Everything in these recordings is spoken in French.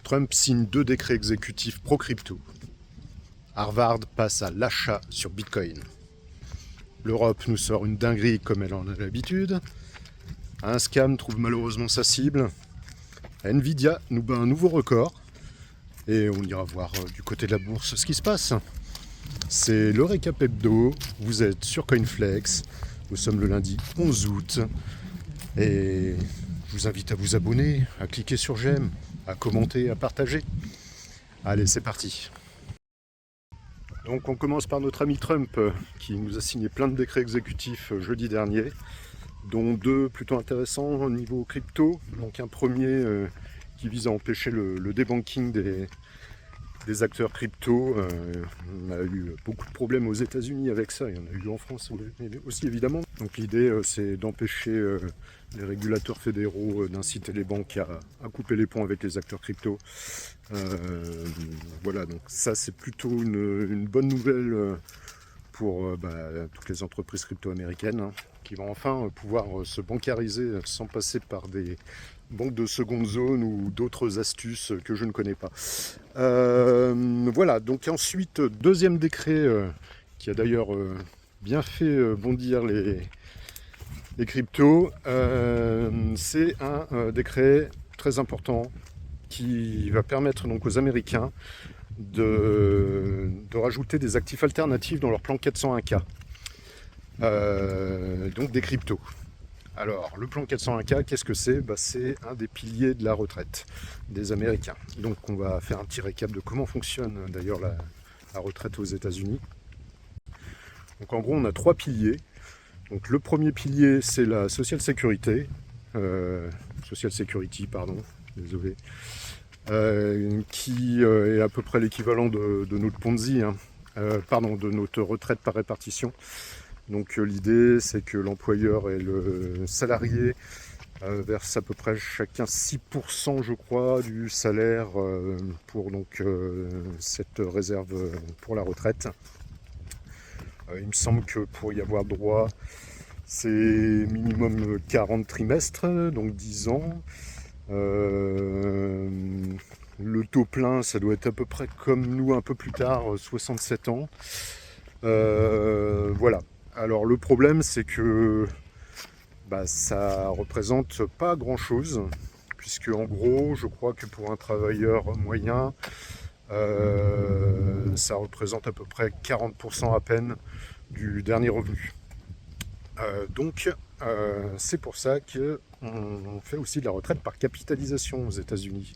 Trump signe 2 décrets exécutifs pro-crypto. Harvard passe à l'achat sur Bitcoin. L'Europe nous sort une dinguerie comme elle en a l'habitude. Un scam trouve malheureusement sa cible. Nvidia nous bat un nouveau record. Et on ira voir du côté de la bourse ce qui se passe. C'est le récap hebdo. Vous êtes sur Coinflex. Nous sommes le lundi 11 août. Et je vous invite à vous abonner, à cliquer sur j'aime, à commenter, à partager. Allez, c'est parti. Donc on commence par notre ami Trump qui nous a signé plein de décrets exécutifs jeudi dernier, dont 2 plutôt intéressants au niveau crypto. Donc un premier qui vise à empêcher le débanking des acteurs crypto. On a eu beaucoup de problèmes aux États-Unis avec ça, il y en a eu en France aussi évidemment. Donc l'idée c'est d'empêcher les régulateurs fédéraux d'inciter les banques à couper les ponts avec les acteurs crypto. Voilà, donc ça c'est plutôt une bonne nouvelle pour toutes les entreprises crypto-américaines qui vont enfin pouvoir se bancariser sans passer par des banques de seconde zone ou d'autres astuces que je ne connais pas. Voilà, donc ensuite, deuxième décret qui a d'ailleurs bien fait bondir les cryptos, c'est un décret très important qui va permettre donc aux Américains de rajouter des actifs alternatifs dans leur plan 401K, donc des cryptos. Alors, le plan 401K, qu'est-ce que c'est? C'est un des piliers de la retraite des Américains. Donc, on va faire un petit récap de comment fonctionne d'ailleurs la retraite aux États-Unis. Donc, en gros, on a 3 piliers. Donc, le premier pilier, c'est la Social Security, désolé, qui est à peu près l'équivalent de notre Ponzi, de notre retraite par répartition. Donc l'idée c'est que l'employeur et le salarié versent à peu près chacun 6% je crois du salaire pour donc cette réserve pour la retraite. Il me semble que pour y avoir droit c'est minimum 40 trimestres, donc 10 ans. Le taux plein ça doit être à peu près comme nous un peu plus tard, 67 ans. Voilà. Alors le problème c'est que ça représente pas grand chose, puisque en gros je crois que pour un travailleur moyen ça représente à peu près 40% à peine du dernier revenu. Donc c'est pour ça qu'on fait aussi de la retraite par capitalisation aux États-Unis.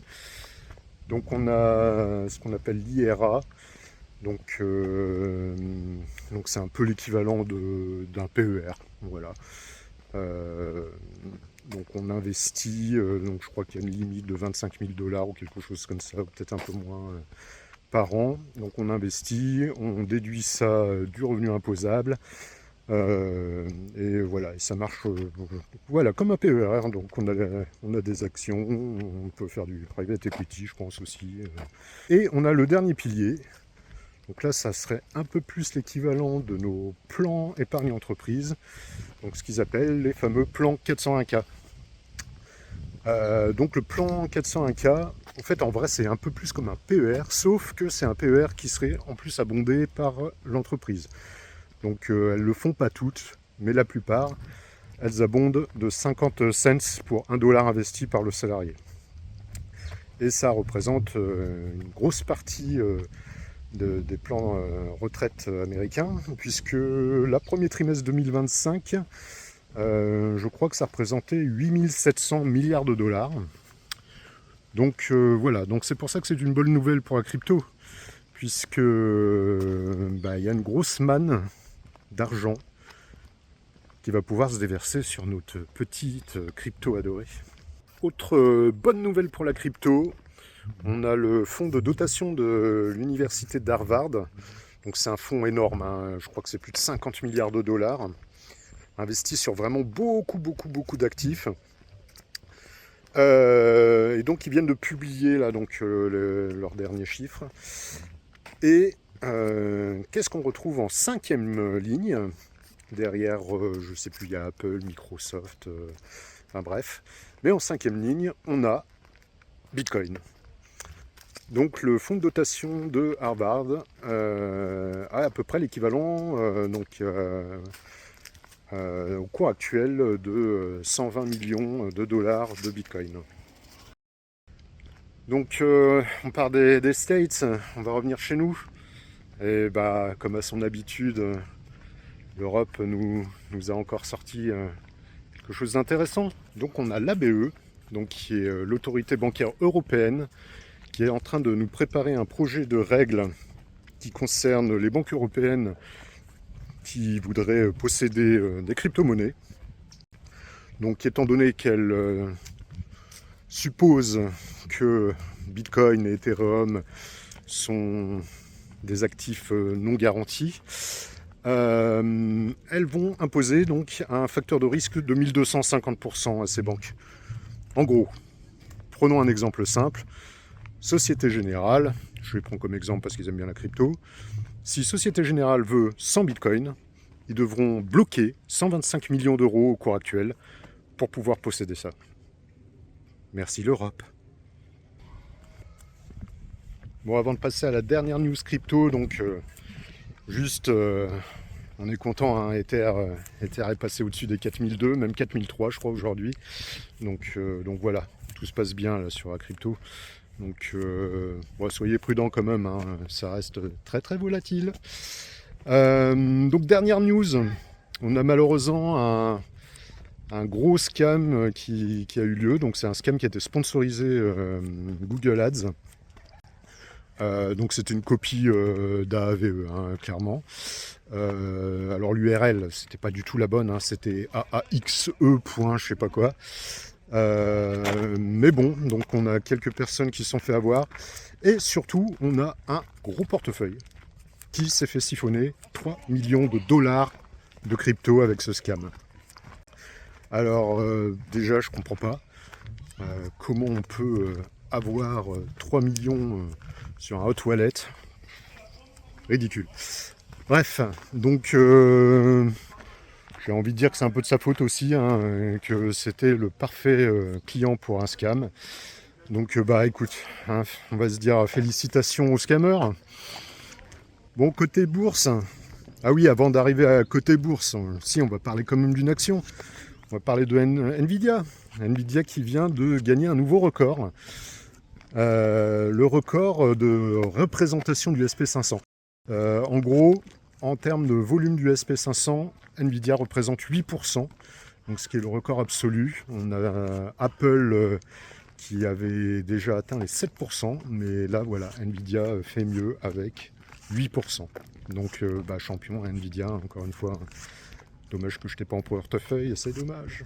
Donc on a ce qu'on appelle l'IRA. Donc c'est un peu l'équivalent d'un PER, voilà. Donc on investit, donc je crois qu'il y a une limite de 25 000 $ ou quelque chose comme ça, ou peut-être un peu moins par an. Donc on investit, on déduit ça du revenu imposable, et voilà, et ça marche voilà, comme un PER. Donc on a des actions, on peut faire du private equity, je pense aussi. Et on a le dernier pilier. Donc là, ça serait un peu plus l'équivalent de nos plans épargne entreprise, donc ce qu'ils appellent les fameux plans 401K. Donc le plan 401K, en fait, en vrai, c'est un peu plus comme un PER, sauf que c'est un PER qui serait en plus abondé par l'entreprise. Donc elles le font pas toutes, mais la plupart, elles abondent de 50 cents pour 1 $ investi par le salarié. Et ça représente une grosse partie des plans retraite américains, puisque le premier trimestre 2025, je crois que ça représentait 8700 milliards de dollars. Donc voilà, donc c'est pour ça que c'est une bonne nouvelle pour la crypto, puisque y a une grosse manne d'argent qui va pouvoir se déverser sur notre petite crypto adorée. Autre bonne nouvelle pour la crypto, on a le fonds de dotation de l'université d'Harvard. Donc c'est un fonds énorme, je crois que c'est plus de 50 milliards de dollars, investi sur vraiment beaucoup d'actifs. Et donc ils viennent de publier là donc leurs derniers chiffres. Et qu'est-ce qu'on retrouve en 5e ligne? Derrière, je sais plus, il y a Apple, Microsoft, enfin bref. Mais en 5e ligne, on a Bitcoin. Donc le fonds de dotation de Harvard a à peu près l'équivalent au cours actuel de 120 millions de dollars de Bitcoin. Donc on part des States, on va revenir chez nous. Et bah comme à son habitude, l'Europe nous a encore sorti quelque chose d'intéressant. Donc on a l'ABE, donc qui est l'autorité bancaire européenne, qui est en train de nous préparer un projet de règles qui concerne les banques européennes qui voudraient posséder des crypto-monnaies. Donc étant donné qu'elle suppose que Bitcoin et Ethereum sont des actifs non garantis, elles vont imposer donc un facteur de risque de 1250% à ces banques. En gros, prenons un exemple simple. Société Générale, je les prends comme exemple parce qu'ils aiment bien la crypto. Si Société Générale veut 100 bitcoins, ils devront bloquer 125 millions d'euros au cours actuel pour pouvoir posséder ça. Merci l'Europe. Bon, avant de passer à la dernière news crypto, donc on est content, hein, Ether est passé au-dessus des 4002, même 4003 je crois aujourd'hui. Donc voilà, tout se passe bien là sur la crypto. Donc soyez prudents quand même, hein, ça reste très très volatile. Donc dernière news, on a malheureusement un gros scam qui a eu lieu. Donc c'est un scam qui a été sponsorisé Google Ads. Donc c'était une copie d'AAVE, hein, clairement. Alors l'URL, c'était pas du tout la bonne, hein, c'était aaxe. Je sais pas quoi. Mais bon, donc on a quelques personnes qui se sont fait avoir. Et surtout, on a un gros portefeuille qui s'est fait siphonner 3 millions de dollars de crypto avec ce scam. Alors déjà, je comprends pas comment on peut avoir 3 millions sur un hot wallet. Ridicule. Bref, donc j'ai envie de dire que c'est un peu de sa faute aussi, hein, que c'était le parfait client pour un scam. Donc bah écoute, hein, on va se dire félicitations aux scammers. Bon, côté bourse, ah oui, avant d'arriver à côté bourse, si on va parler quand même d'une action. On va parler de Nvidia. Nvidia qui vient de gagner un nouveau record. Le record de représentation du SP500. En gros, en termes de volume du SP500, Nvidia représente 8%, donc ce qui est le record absolu. On a Apple qui avait déjà atteint les 7%, mais là voilà, Nvidia fait mieux avec 8%. Donc champion Nvidia, encore une fois. Dommage que je n'étais pas en portefeuille, c'est dommage.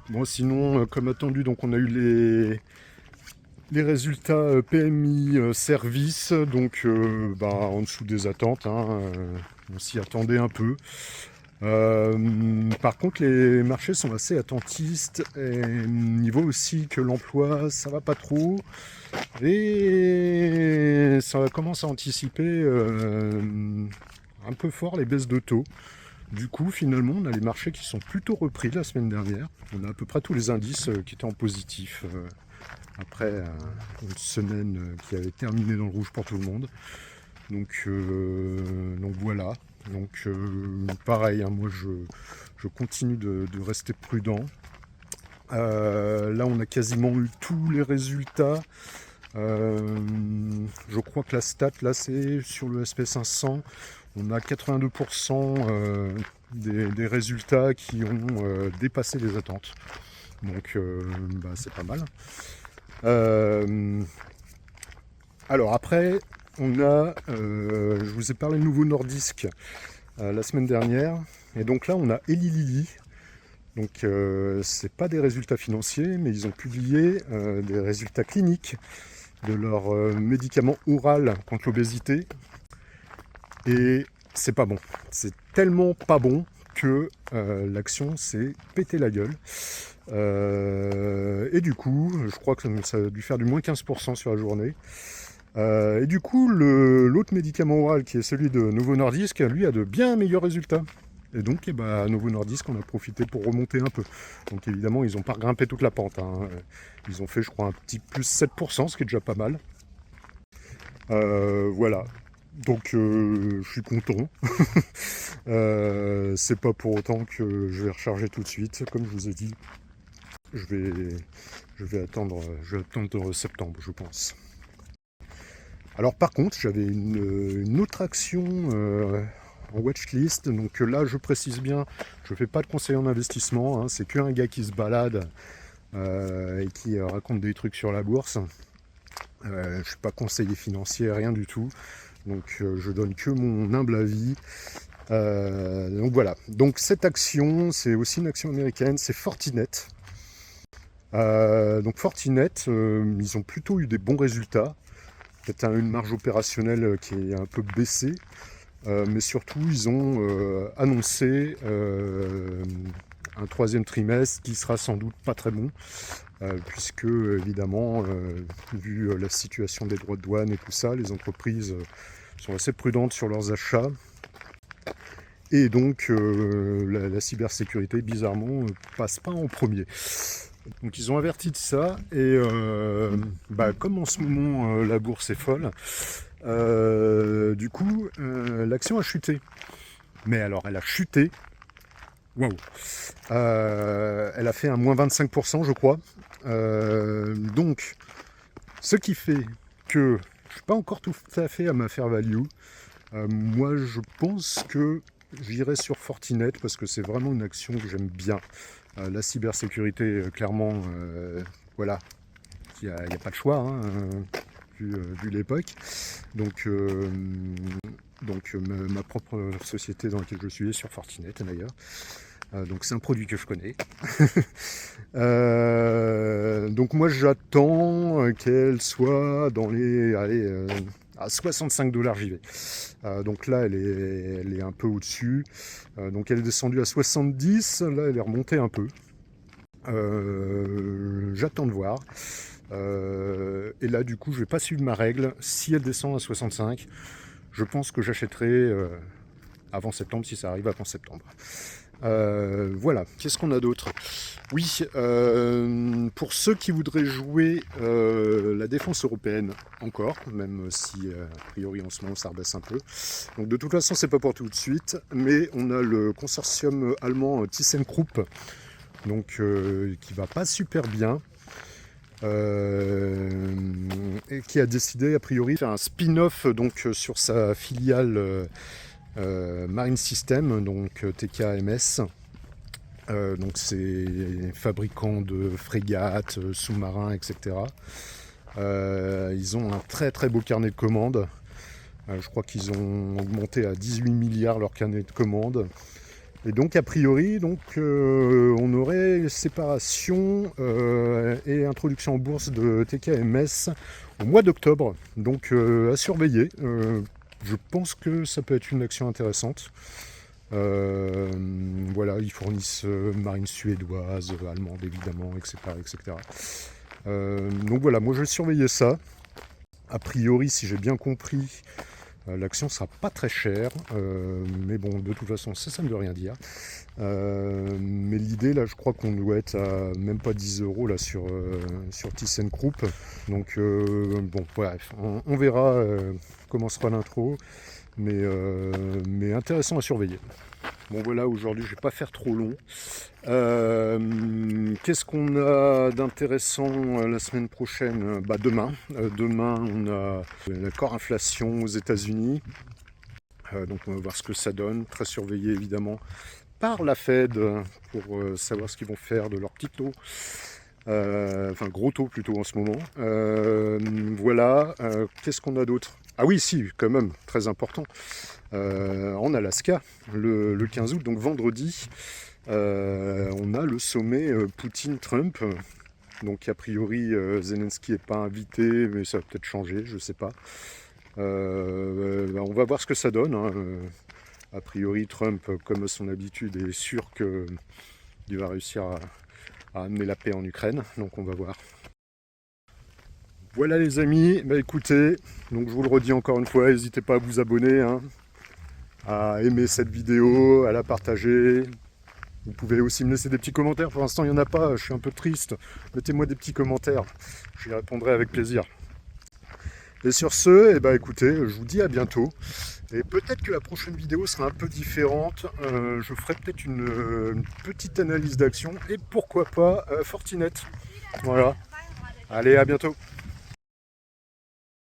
Bon, sinon, comme attendu, donc on a eu les résultats PMI service, donc en dessous des attentes, hein, on s'y attendait un peu. Par contre, les marchés sont assez attentistes, et niveau aussi que l'emploi, ça va pas trop, et ça commence à anticiper un peu fort les baisses de taux. Du coup, finalement, on a les marchés qui sont plutôt repris la semaine dernière. On a à peu près tous les indices qui étaient en positif après une semaine qui avait terminé dans le rouge pour tout le monde. Donc voilà. Donc pareil, hein, moi je continue de rester prudent. Là, on a quasiment eu tous les résultats. Je crois que la stat, là, c'est sur le SP500. On a 82% des résultats qui ont dépassé les attentes. Donc c'est pas mal. Alors après, on a, je vous ai parlé de Novo Nordisk la semaine dernière. Et donc là, on a Eli Lilly. Donc c'est pas des résultats financiers, mais ils ont publié des résultats cliniques de leur médicament oral contre l'obésité. Et c'est pas bon. C'est tellement pas bon que l'action s'est pété la gueule. Et du coup, je crois que ça a dû faire du moins 15% sur la journée. Et du coup, l'autre médicament oral, qui est celui de Novo Nordisk, lui a de bien meilleurs résultats. Et donc, Novo Nordisk, on a profité pour remonter un peu. Donc évidemment, ils n'ont pas grimpé toute la pente, hein. Ils ont fait, je crois, un petit plus 7%, ce qui est déjà pas mal. Voilà. Donc je suis content. C'est pas pour autant que je vais recharger tout de suite, comme je vous ai dit. Je vais attendre septembre, je pense. Alors par contre, j'avais une autre action en watchlist. Donc là, je précise bien, je ne fais pas de conseil en investissement. Hein, c'est qu'un gars qui se balade et qui raconte des trucs sur la bourse. Je ne suis pas conseiller financier, rien du tout. Donc je donne que mon humble avis. Donc voilà. Donc cette action, c'est aussi une action américaine, c'est Fortinet. Donc Fortinet, ils ont plutôt eu des bons résultats. Peut-être une marge opérationnelle qui est un peu baissée. Mais surtout, ils ont annoncé un troisième trimestre qui sera sans doute pas très bon. Puisque évidemment, vu la situation des droits de douane et tout ça, les entreprises sont assez prudentes sur leurs achats. Et donc la cybersécurité, bizarrement, passe pas en premier. Donc ils ont averti de ça, et comme en ce moment la bourse est folle, du coup l'action a chuté. Mais alors elle a chuté, waouh, elle a fait un moins 25% je crois. Donc ce qui fait que je suis pas encore tout à fait à ma fair value. Moi je pense que j'irai sur Fortinet parce que c'est vraiment une action que j'aime bien. La cybersécurité, clairement, voilà, il n'y a pas de choix, hein, vu l'époque. Donc ma propre société dans laquelle je suis est sur Fortinet d'ailleurs. Donc c'est un produit que je connais. Donc moi j'attends qu'elle soit dans les... à 65 $, j'y vais. Donc là, elle est un peu au-dessus. Donc elle est descendue à 70. Là, elle est remontée un peu. J'attends de voir. Et là, du coup, je vais pas suivre ma règle. Si elle descend à 65, je pense que j'achèterai avant septembre, si ça arrive avant septembre. Voilà. Qu'est-ce qu'on a d'autre ? Oui, pour ceux qui voudraient jouer la défense européenne encore, même si a priori en ce moment ça rebaisse un peu. Donc de toute façon c'est pas pour tout de suite, mais on a le consortium allemand ThyssenKrupp, donc qui va pas super bien. Et qui a décidé a priori de faire un spin-off donc sur sa filiale Marine System, donc TKMS. Donc c'est fabricant de frégates, sous-marins, etc. Ils ont un très très beau carnet de commandes. Je crois qu'ils ont augmenté à 18 milliards leur carnet de commandes. Et donc a priori, on aurait séparation et introduction en bourse de TKMS au mois d'octobre. Donc à surveiller. Je pense que ça peut être une action intéressante. Voilà, ils fournissent marine suédoise, allemande évidemment, etc. etc. Donc voilà, moi je vais surveiller ça. A priori, si j'ai bien compris, l'action sera pas très chère, mais bon, de toute façon, ça ne veut rien dire. Mais l'idée, là, je crois qu'on doit être à même pas 10 € là, sur ThyssenKrupp. Donc, bon, bref, on verra comment sera l'intro, mais intéressant à surveiller. Bon, voilà, aujourd'hui, je ne vais pas faire trop long. Qu'est-ce qu'on a d'intéressant la semaine prochaine ? Demain. Demain, on a l'accord inflation aux États-Unis. Donc, on va voir ce que ça donne. Très surveillé, évidemment, par la Fed pour savoir ce qu'ils vont faire de leur petit taux. Enfin, gros taux plutôt en ce moment. Voilà. Qu'est-ce qu'on a d'autre ? Ah oui, si, quand même, très important. En Alaska, le 15 août, donc vendredi, on a le sommet Poutine-Trump. Donc a priori, Zelensky n'est pas invité, mais ça va peut-être changer, je ne sais pas. On va voir ce que ça donne. Hein. A priori, Trump, comme à son habitude, est sûr qu'il va réussir à amener la paix en Ukraine. Donc on va voir. Voilà les amis, écoutez, donc je vous le redis encore une fois, n'hésitez pas à vous abonner, hein, à aimer cette vidéo, à la partager. Vous pouvez aussi me laisser des petits commentaires, pour l'instant il n'y en a pas, je suis un peu triste. Mettez-moi des petits commentaires, j'y répondrai avec plaisir. Et sur ce, eh ben, écoutez, je vous dis à bientôt. Et peut-être que la prochaine vidéo sera un peu différente. Je ferai peut-être une petite analyse d'action et pourquoi pas Fortinet. Voilà. Allez, à bientôt.